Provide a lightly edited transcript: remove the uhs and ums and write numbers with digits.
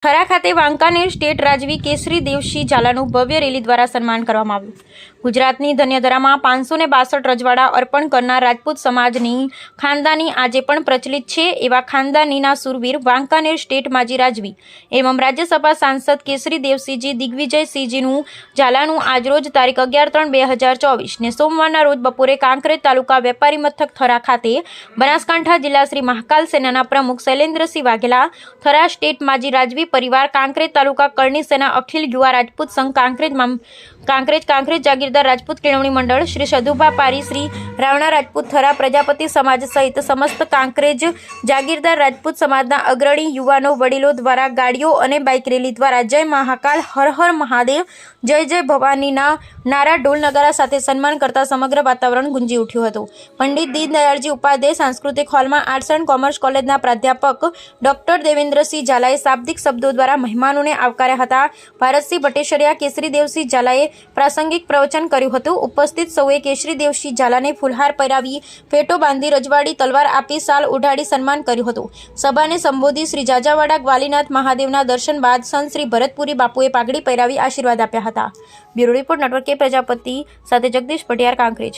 થરા ખાતે વાંકાનેર સ્ટેટ રાજવી કેસરી દેવસિંહ ઝાલાનું ભવ્ય રેલી દ્વારા સન્માન કરવામાં આવ્યું। ગુજરાતની ધન્યધરામાં 562 રજવાડા અર્પણ કરનાર રાજપૂત સમાજની ખાનદાની આજે પણ પ્રચલિત છે એવા ખાનદાનીના સુરવીર વાંકાનેર સ્ટેટ માજી રાજવી એવં રાજ્યસભા સાંસદ કેસરી દેવસિંહજી દિગ્વિજયસિંહજીનું ઝાલાનું આજરોજ તારીખ 11/3/2024 ને સોમવારના રોજ બપોરે કાંકરેજ તાલુકા વેપારી મથક થરા ખાતે બનાસકાંઠા જિલ્લા શ્રી મહાકાલ સેનાના પ્રમુખ શૈલેન્દ્રસિંહ વાઘેલા, થરા સ્ટેટ માજી રાજવી परिवार कांकरेज तालुका करणी सेना अखिल युवा राजपूत संघ कांकरेज जागीरदार राजपूत केळवणी मंडल श्री सधुभा पारी श्री रावणा राजपूत थरा प्रजापति समाज सहित समस्त कांकरेज जागीरदार राजपूत समाजना अग्रणी युवानो वडीलो द्वारा गाड़ीओ अने बाइक रेली द्वारा जय महाकाल हर हर महादेव जय जय भवानीना नारा ढोल नगारा साथे सन्मान करता समग्र वातावरण गुंजी उठ्युं हतुं। पंडित दीनदयाळजी उपाध्याय सांस्कृतिक हॉल में आर्ट्स एंड कॉमर्स कॉलेजना प्राध्यापक डॉक्टर देवेन्द्रसिंह झालाए शाब्दिक शब्दों द्वारा मेहमानोने आवकार्या हता। भारतसिंह भट्टेश्वरिया केसरी देवसिंह झालाए प्रासंगिक प्रवचन कर्युं हतुं। उपस्थित सौए केसरी देवसिंह झालाने फूलहार पहेरावी, फेटो बांधी, रजवाड़ी तलवार आपी, साल ओढाड़ी सन्मान कर्युं हतुं। सभाने संबोधी श्री जाजावाड़ा ग्वालीनाथ महादेवना दर्शन बाद संत श्री भरतपुरी बापुए पागड़ी पहेरावी आशीर्वाद आप्या हता। ब्यूरो रिपोर्ट नेटवर्क के प्रजापति साथे जगदीश पटियार कांकरेज।